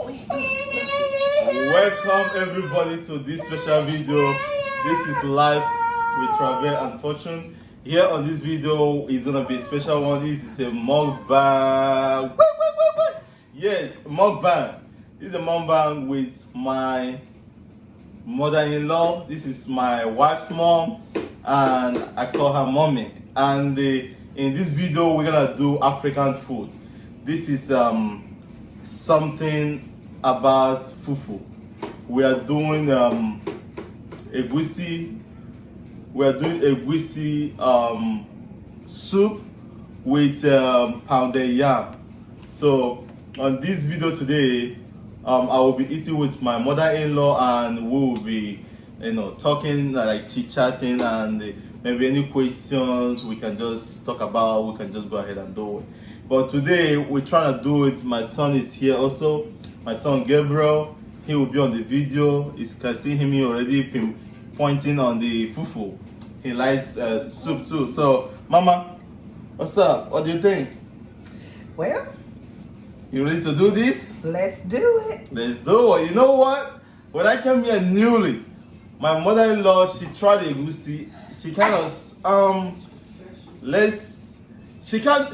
Welcome everybody to this special video. This is Life with Travel and Fortune. Here on this video is gonna be a special one. This is a mukbang. Yes, mukbang. This is a mukbang with my mother-in-law. This is my wife's mom, and I call her mommy. And in this video, we're gonna do African food. This is something about fufu. We are doing egusi. We are doing egusi soup with pounded yam. So on this video today, I will be eating with my mother-in-law, and we will be, talking, like chit-chatting, and maybe any questions we can just talk about. We can just go ahead and do it. But today we're trying to do it. My son is here also. My son Gabriel, he will be on the video. You can see him here already pointing on the fufu. He likes soup too. So, Mama, what's up? What do you think? Well, you ready to do this? let's do it. Let's do it. You know what? When I came here newly, my mother-in-law, she tried egusi. She kind of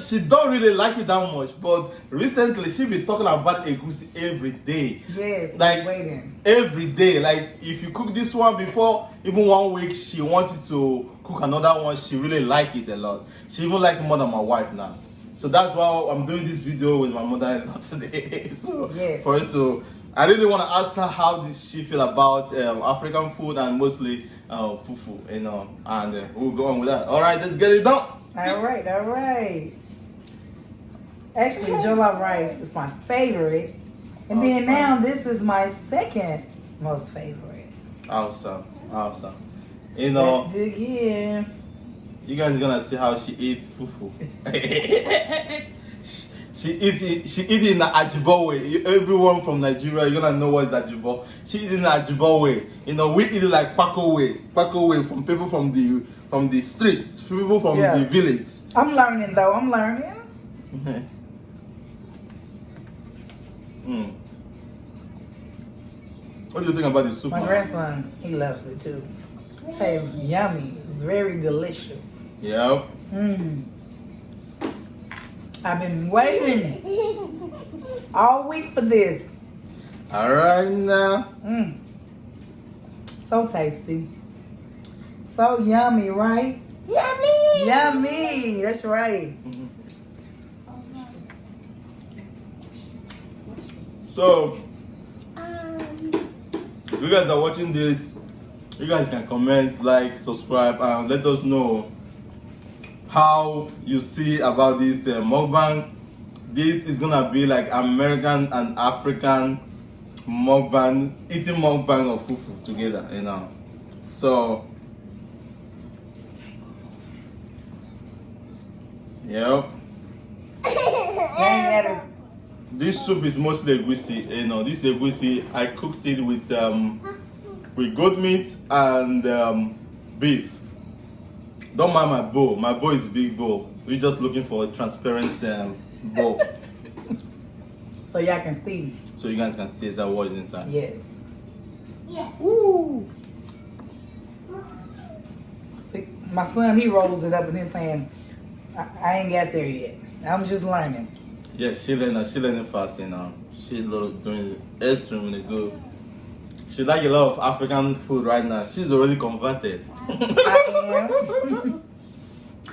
she don't really like it that much, but recently she been talking about egusi every day. Yes, like waiting. every day. Like if you cook this one before, even 1 week, she wanted to cook another one. She really like it a lot. She even like it more than my wife now. So that's why I'm doing this video with my mother-in-law today. So yes. For us to, I really want to ask her how does she feel about African food, and mostly fufu, and we'll go on with that. All right, let's get it done. All right. Actually, jollof rice is my favorite. And then now this is my second most favorite. Awesome. Let's dig in. You guys are gonna see how she eats fufu. She eats it in the ajibo way. Everyone from Nigeria, you're gonna know what is ajibo. She eats it in the ajibo way. We eat it like Paco way from people from the streets, people from the village. I'm learning though. What do you think about the soup? My grandson, he loves it too. It tastes yummy. It's very delicious. Yep. I've been waiting all week for this. All right now. So tasty. So yummy, right? Yummy. That's right. So, if you guys are watching this, you guys can comment, like, subscribe, and let us know how you see about this mukbang. This is gonna be like American and African mukbang, eating mukbang of fufu together, So, yep. This soup is mostly egusi. This egusi, I cooked it with goat meat and beef. Don't mind my bowl. My bowl is a big bowl. We're just looking for a transparent bowl. So y'all can see. So you guys can see that what is inside. Yes. Yeah. Woo. See, my son, he rolls it up in his hand. I ain't got there yet. I'm just learning. Yeah, she learning fast, She's doing extremely good. She like a lot of African food right now. She's already converted. I am.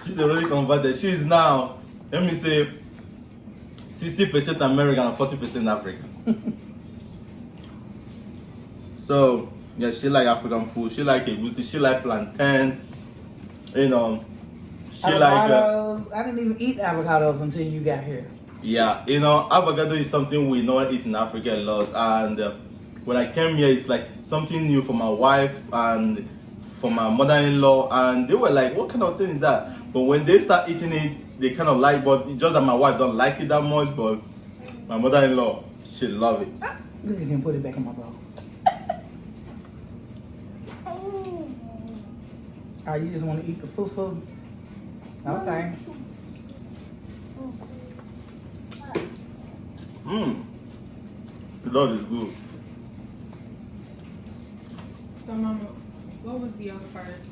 She's already converted. She's now, let me say, 60% American and 40% African. So, yeah, she like African food. She like egusi. She like plantain. She avocados. I didn't even eat avocados until you got here. Yeah, avocado is something we know eat in Africa a lot. And when I came here, it's like something new for my wife and for my mother-in-law. And they were like, what kind of thing is that? But when they start eating it, they kind of like, but it's just that my wife don't like it that much. But my mother-in-law, she love it. Look at him, put it back in my bowl. Oh, you just want to eat the fufu? Okay. The Lord is good. So, Mama, what was your first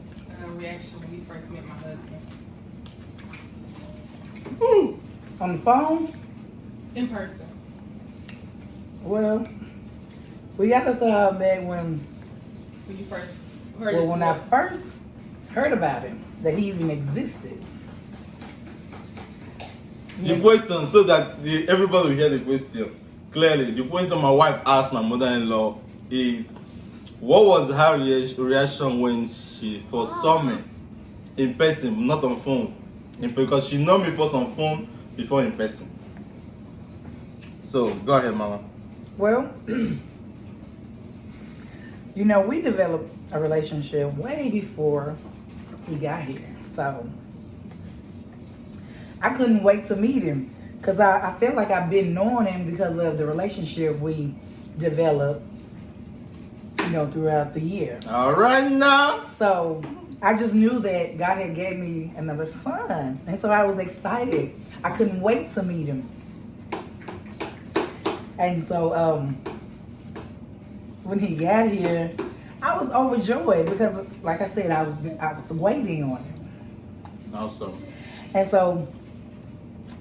reaction when you first met my husband? On the phone? In person. Well, we got us back when When you first heard well, his when I voice. first heard about him, that he even existed. The question, so that everybody will hear the question clearly. The question my wife asked my mother-in-law is, what was her reaction when she first saw me in person, not on phone? Because she know me first on phone before in person. So go ahead, Mama. Well, you know, we developed a relationship way before he got here. So I couldn't wait to meet him because I felt like I've been knowing him because of the relationship we developed, you know, throughout the year. All right now. So I just knew that God had gave me another son. And so I was excited. I couldn't wait to meet him. And so when he got here, I was overjoyed because, like I said, I was waiting on him. Awesome. And so,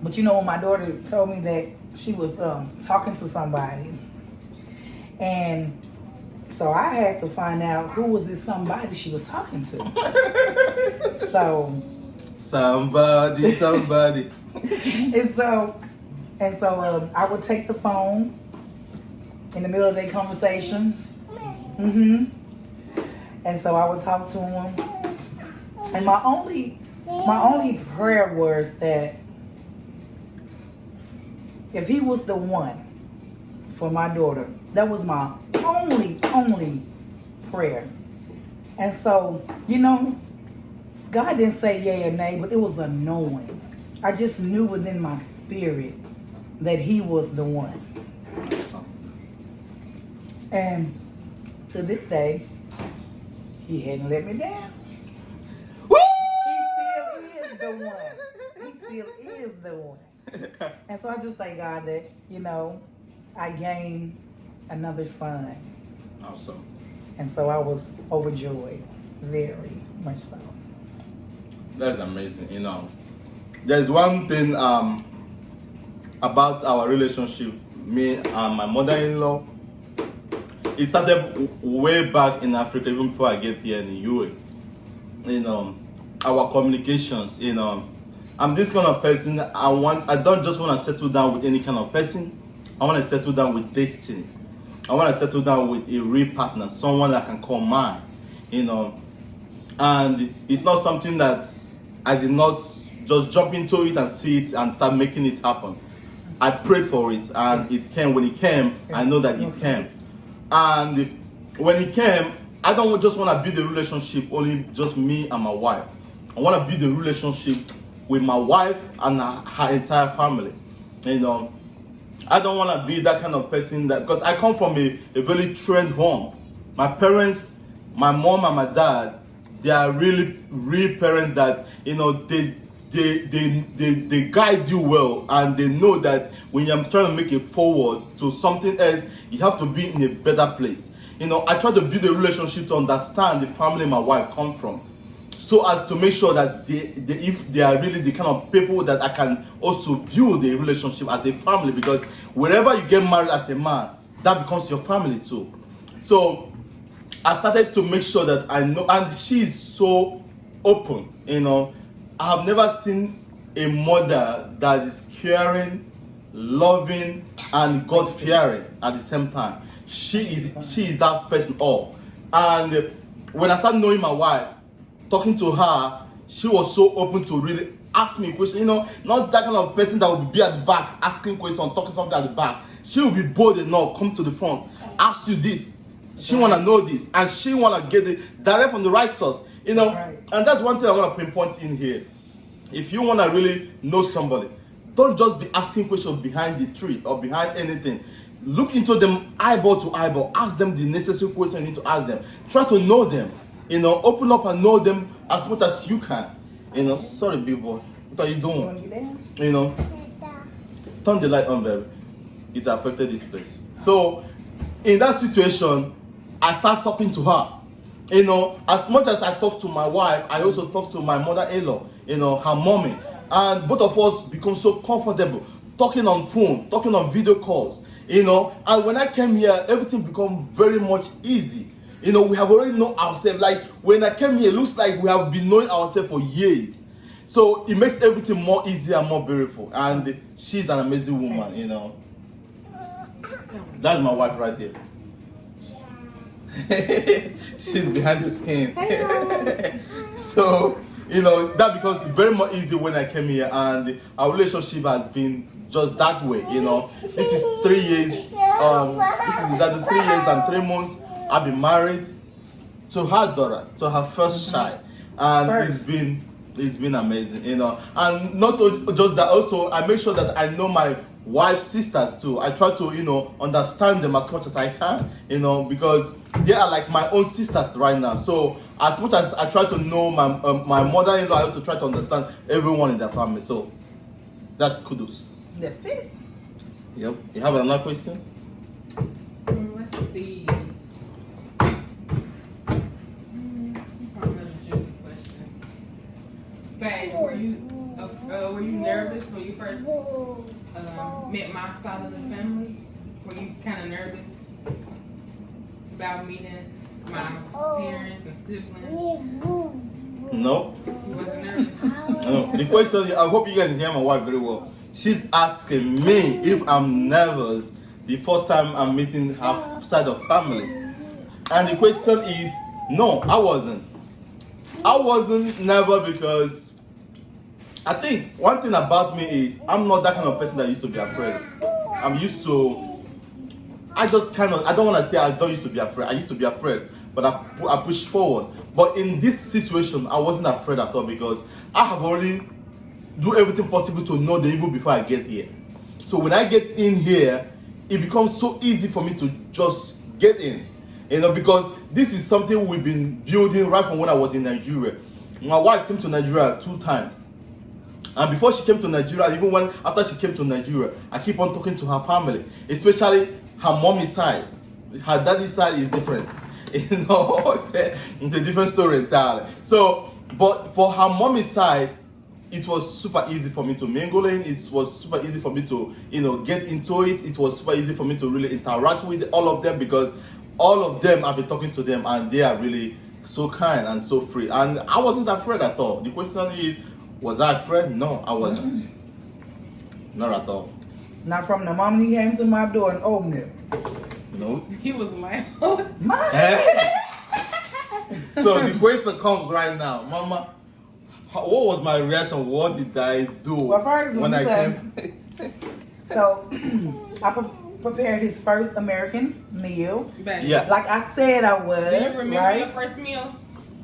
but you know, when my daughter told me that she was talking to somebody, and so I had to find out who was this somebody she was talking to. So Somebody. and so I would take the phone in the middle of their conversations. And so I would talk to him. And my only prayer was that if he was the one for my daughter, that was my only prayer. And so, you know, God didn't say yay or nay, but it was a knowing. I just knew within my spirit that he was the one. And to this day, he hadn't let me down. Woo! He still is the one. He still is the one. And so I just thank God that, you know, I gained another son. Awesome. And so I was overjoyed, very much so. That's amazing. You know, there's one thing about our relationship, me and my mother-in-law. It started way back in Africa, even before I get here in the US. You know, our communications. You know, I'm this kind of person. I don't just want to settle down with any kind of person. I want to settle down with destiny. I want to settle down with a real partner, someone that can call mine. You know, and it's not something that I did not just jump into it and see it and start making it happen. I prayed for it and it came. When it came, I know that it came. And when it came, I don't just want to build a relationship only just me and my wife. I want to build a relationship with my wife and her entire family. You know, I don't want to be that kind of person that, because I come from a very trained home. My parents, my mom and my dad, they are really real parents that, you know, they guide you well, and they know that when you're trying to make it forward to something else, you have to be in a better place. You know, I try to build a relationship to understand the family my wife comes from, so as to make sure that if they are really the kind of people that I can also build a relationship as a family, because wherever you get married as a man, that becomes your family too. So I started to make sure that I know, and she is so open, you know. I have never seen a mother that is caring, loving, and God-fearing at the same time. She is that person all. And when I started knowing my wife, talking to her, she was so open to really ask me questions. You know, not that kind of person that would be at the back asking questions, talking something at the back. She will be bold enough, come to the front, ask you this. She want to know this, and she want to get it direct from the right source. You know, and that's one thing I want to pinpoint in here. If you want to really know somebody, don't just be asking questions behind the tree or behind anything. Look into them eyeball to eyeball. Ask them the necessary questions you need to ask them. Try to know them. You know, open up and know them as much as you can. You know, sorry, big boy. What are you doing? You know, turn the light on, baby. It affected this place. So in that situation, I start talking to her. You know, as much as I talk to my wife, I also talk to my mother-in-law, you know, her mommy. And both of us become so comfortable talking on phone, talking on video calls, you know. And when I came here, everything become very much easy. You know, we have already known ourselves. Like when I came here, it looks like we have been knowing ourselves for years. So it makes everything more easy and more beautiful. And she's an amazing woman, you know. That's my wife right there. She's behind the screen. So, you know, that becomes very much easy when I came here, and our relationship has been just that way, you know. This is 3 years, this is exactly 3 years and 3 months I've been married to her daughter, to her first child, and it's been amazing, you know. And not just that, also I make sure that I know my wife's sisters too. I try to, you know, understand them as much as I can, you know, because they are like my own sisters right now. So as much as I try to know my mother-in-law, I also try to understand everyone in their family. So that's kudos. That's it. Yep. You have another question? Let's see. Probably just a question. Babe, were you nervous when you first met my side of the family? Were you kind of nervous about meeting my parents and siblings? No. You wasn't nervous? No. The question, I hope you guys can hear my wife very well. She's asking me if I'm nervous the first time I'm meeting her side of family. And the question is, no, I wasn't. I wasn't nervous because I think one thing about me is I'm not that kind of person that used to be afraid. I'm used to, I don't want to say I don't used to be afraid. I used to be afraid, but I push forward. But in this situation, I wasn't afraid at all because I have already do everything possible to know the evil before I get here. So when I get in here, it becomes so easy for me to just get in. You know, because this is something we've been building right from when I was in Nigeria. My wife came to Nigeria 2 times. And before she came to Nigeria, even after she came to Nigeria, I keep on talking to her family, especially her mommy's side. Her daddy's side is different. You know, it's a different story entirely. So, but for her mommy's side, it was super easy for me to mingle in. It was super easy for me to, you know, get into it. It was super easy for me to really interact with all of them because all of them, I've been talking to them and they are really so kind and so free. And I wasn't afraid at all. The question is, was I afraid? No, I wasn't. Not at all. Not from the moment he came to my door and opened it. No. He was like, Mom. So the question comes right now, Mama. What was my reaction? What did I do Well, first, when I came? So I prepared his first American meal. babe. Yeah. Like I said I was. Do you remember right? your first meal?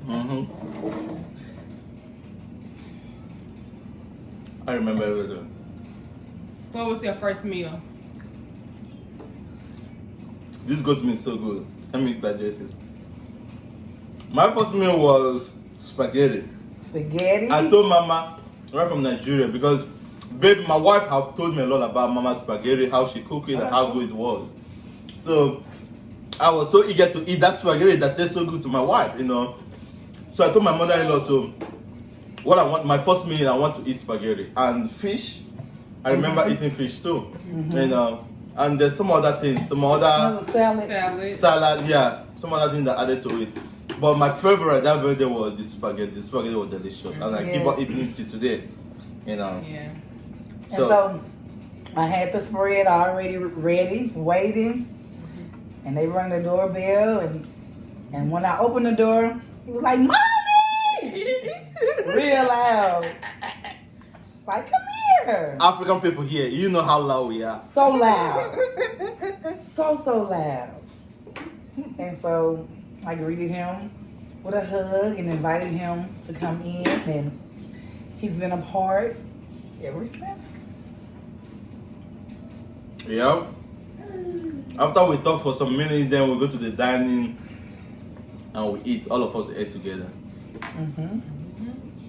Mm-hmm. I remember everything. What was your first meal? This goat meat is so good. Let me digest it. My first meal was spaghetti. Spaghetti. I told Mama right from Nigeria because, babe, my wife have told me a lot about Mama's spaghetti, how she cooked it and how good it was. So I was so eager to eat that spaghetti that tastes so good to my wife, you know. So I told my mother-in-law to, what I want, my first meal, I want to eat spaghetti and fish. I remember eating fish too, you know. And there's some other things, some other salad, yeah, some other things that added to it. But my favorite that very day was the spaghetti. The spaghetti was delicious, and I keep on eating it till today, you know. Yeah. And so I had the spread already ready, waiting, and they rang the doorbell, and when I opened the door, he was like, "Mommy!" real loud, like, "Come here." African people here, you know how loud we are. So loud, so loud, and so I greeted him with a hug and invited him to come in, and he's been a part ever since. Yep. After we talk for some minutes, then we go to the dining and we eat. All of us eat together.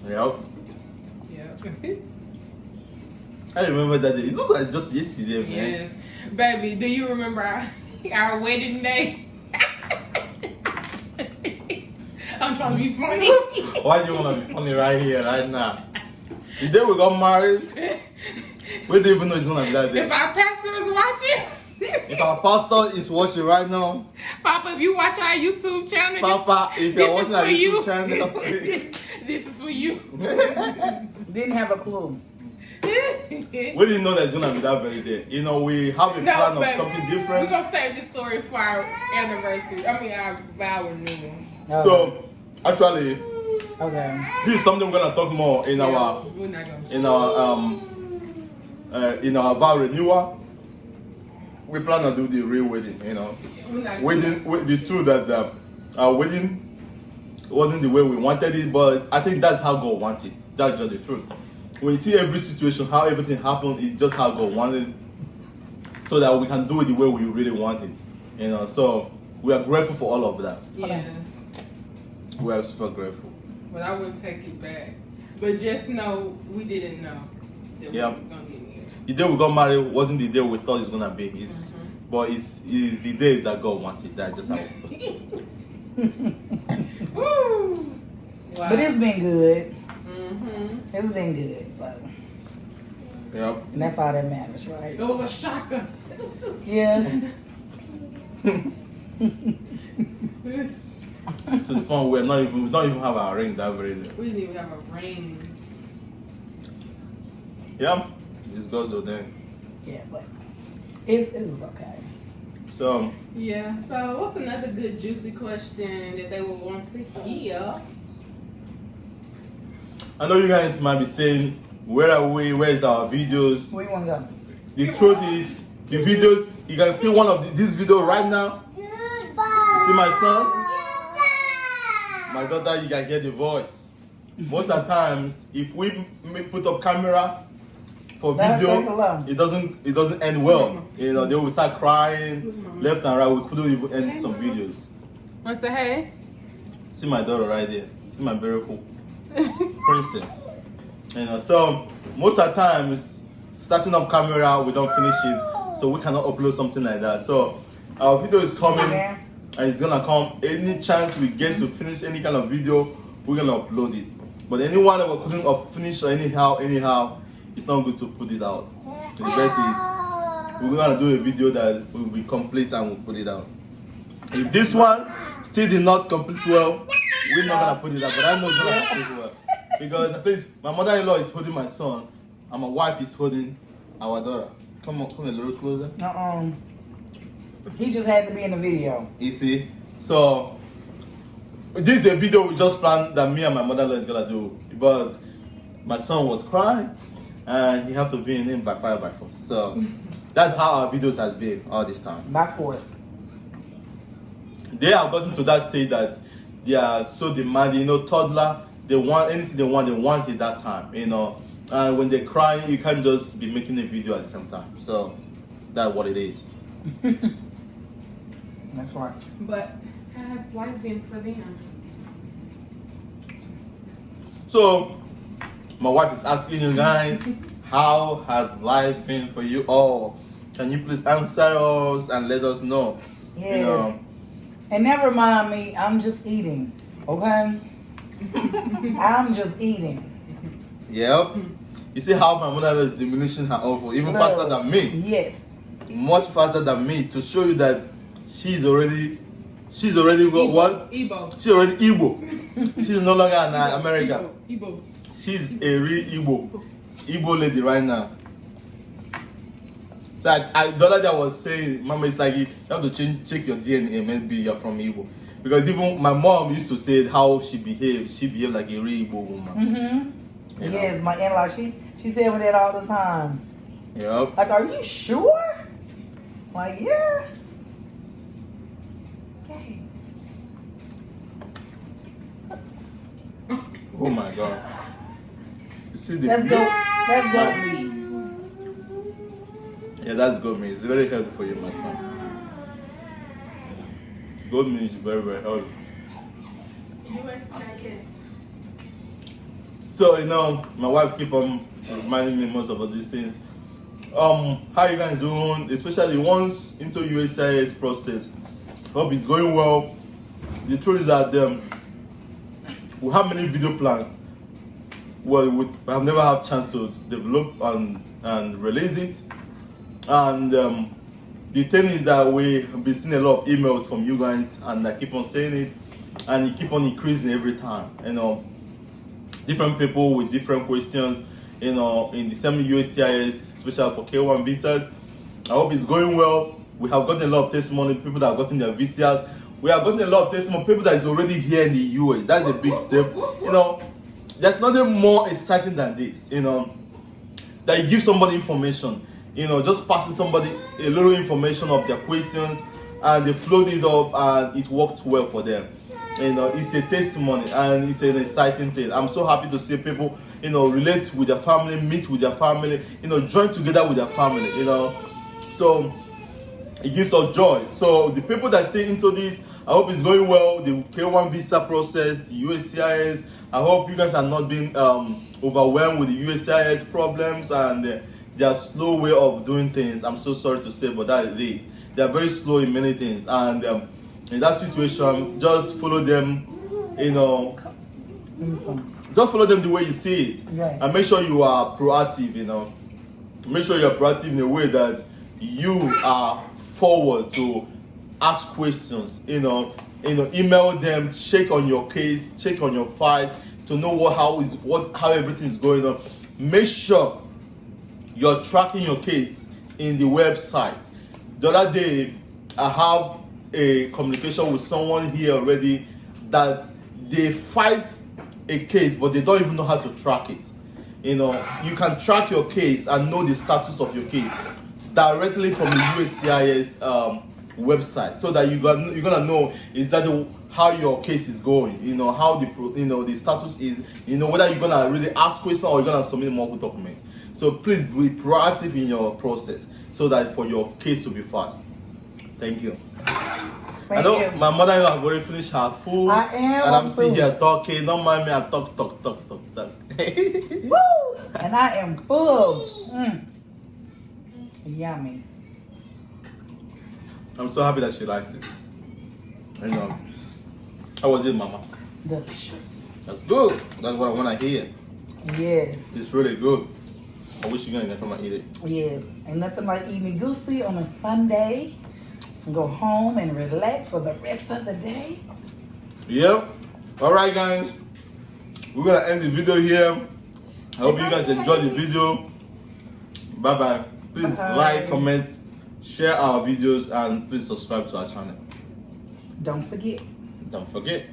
Yep. Yeah. I remember that day. It looked like just yesterday, man. Yes. Baby, do you remember Our wedding day. I'm trying to be funny. Why do you want to be funny right here, right now? The day we got married, we didn't even know it's going to be that day. If our pastor is watching. If our pastor is watching right now, Papa, if you watch our YouTube channel, Papa, if you're watching our you. YouTube channel, This is for you. Didn't have a clue. we didn't know that it's gonna be that very day. You know, we have a plan of something We're different. gonna save this story for our anniversary. I mean, our vow renewal. So, actually, Okay. this is something we're gonna talk more in Yeah, our we're not gonna in our vow renewal. We plan to do the real wedding. You know, We're not the truth that our wedding wasn't the way we wanted it, but I think that's how God wanted. That's just the truth. When you see every situation, how everything happened, it's just how God wanted it, so that we can do it the way we really want it. You know, so we are grateful for all of that. Yes. We are super grateful. But I wouldn't take it back. But just know we didn't know that we Yeah. were gonna get married. The day we got married wasn't the day we thought it's gonna be. But it's the day that God wanted. That's just how it Woo! Wow. But it's been good. Mm-hmm. It's been good. So. Yep. And that's all that matters, right? It was a shocker. Yeah. To the point where we don't even have our ring that very day. We didn't even have a ring. Yeah. This goes with them. Yeah, but it was okay. So Yeah, so what's another good juicy question that they would want to hear? I know you guys might be saying, where are we? Where's our videos? Where you want to go? The truth is, the videos, you can see one of this video right now. See my son? My daughter, you can hear the voice. Most of the times, if we put up camera for That's video, like alone. it doesn't end well. You know, they will start crying left and right. We couldn't even end some videos. Want to say hey? See my daughter right there. See my beautiful princess. You know, so most of the times, starting up camera, we don't finish it, so we cannot upload something like that. So our video is coming, and it's gonna come any chance we get to finish any kind of video, we're gonna upload it. But anyone that we couldn't finish or anyhow, it's not good to put it out. The best is we're gonna do a video that will be complete and we'll put it out. If this one still did not complete well, we're not gonna put it out. But I know it's gonna complete well. Because at least my mother-in-law is holding my son and my wife is holding our daughter. Come on, come a little closer. He just had to be in the video. You see? So this is a video we just planned that me and my mother-in-law is gonna do. But my son was crying and he have to be in him by 5 by 4. So that's how our videos has been all this time. By force. They have gotten to that stage that they are so demanding, you know, toddler, they want anything they want it that time, you know. And when they cry, you can't just be making a video at the same time. So that's what it is. That's right. But how has life been for them? So my wife is asking you guys, how has life been for you all? Can you please answer us and let us know? Yeah. You know, And never mind me, I'm just eating. Okay? I'm just eating. yep. You see how my mother is diminishing her offer even faster than me. Yes. Much faster than me, to show you that she's already what? Igbo. She's already Igbo. She's no longer an American. Igbo. She's a real Igbo lady right now. So the other day I was saying, Mama, it's like you have to check your DNA, maybe you're from Igbo. Because even my mom used to say how she behaved like a real Igbo woman. Mm-hmm. You know? Yes, my in-law, she tell me that all the time. Yep. Like, are you sure? Like, yeah. Okay. Oh my God. You see the That's dope. That's dope meat. Yeah, that's goat meat. It's very healthy for you, my son. Goat meat is very, very healthy. So, you know, my wife keep on reminding me most of all these things. how you guys doing, especially once into USCIS process. Hope it's going well. The truth is that we have many video plans. Well, we have never had chance to develop and release it. And the thing is that we've been seeing a lot of emails from you guys, and I keep on saying it, and it keep on increasing every time. Different people with different questions. In the same USCIS, especially for K1 visas. I hope it's going well. We have gotten a lot of testimony, people that have gotten their visas. We have gotten a lot of testimony, people that is already here in the US. That's a big step. There's nothing more exciting than this. That you give somebody information. Just passing somebody a little information of their questions, and they float it up, and it worked well for them. It's a testimony, and it's an exciting thing. I'm so happy to see people relate with their family, meet with their family, join together with their family, So it gives us joy. So the people that stay into this, I hope it's going well. The K1 visa process, the USCIS, I hope you guys are not being overwhelmed with the USCIS problems and their slow way of doing things. I'm so sorry to say, but that is it. They are very slow in many things. And in that situation, just follow them, Just follow them the way you see it, right. And make sure you are proactive. Make sure you are proactive in a way that you are forward to ask questions. Email them, check on your case, check on your files to know how everything is going on. Make sure you're tracking your case in the website. The other day, I have a communication with someone here already that they fight a case, but they don't even know how to track it. You can track your case and know the status of your case directly from the USCIS website, so that you're gonna know exactly how your case is going. How the status is. Whether you're gonna really ask questions or you're gonna submit more documents. So please be proactive in your process so that for your case to be fast. Thank you. I know my mother-in-law have already finished her food. I am. And I'm sitting here talking. Don't mind me, I talk. Woo! And I am full. Yummy. I'm so happy that she likes it. How was it, Mama? Delicious. That's good. That's what I want to hear. Yes. It's really good. I wish you guys come and eat it. Yes. Ain't nothing like eating egusi on a Sunday. And go home and relax for the rest of the day. Yep. Alright guys. We're gonna end the video here. I hope you guys enjoyed the video. Bye bye. Please like, comment, share our videos, and please subscribe to our channel. Don't forget. Don't forget.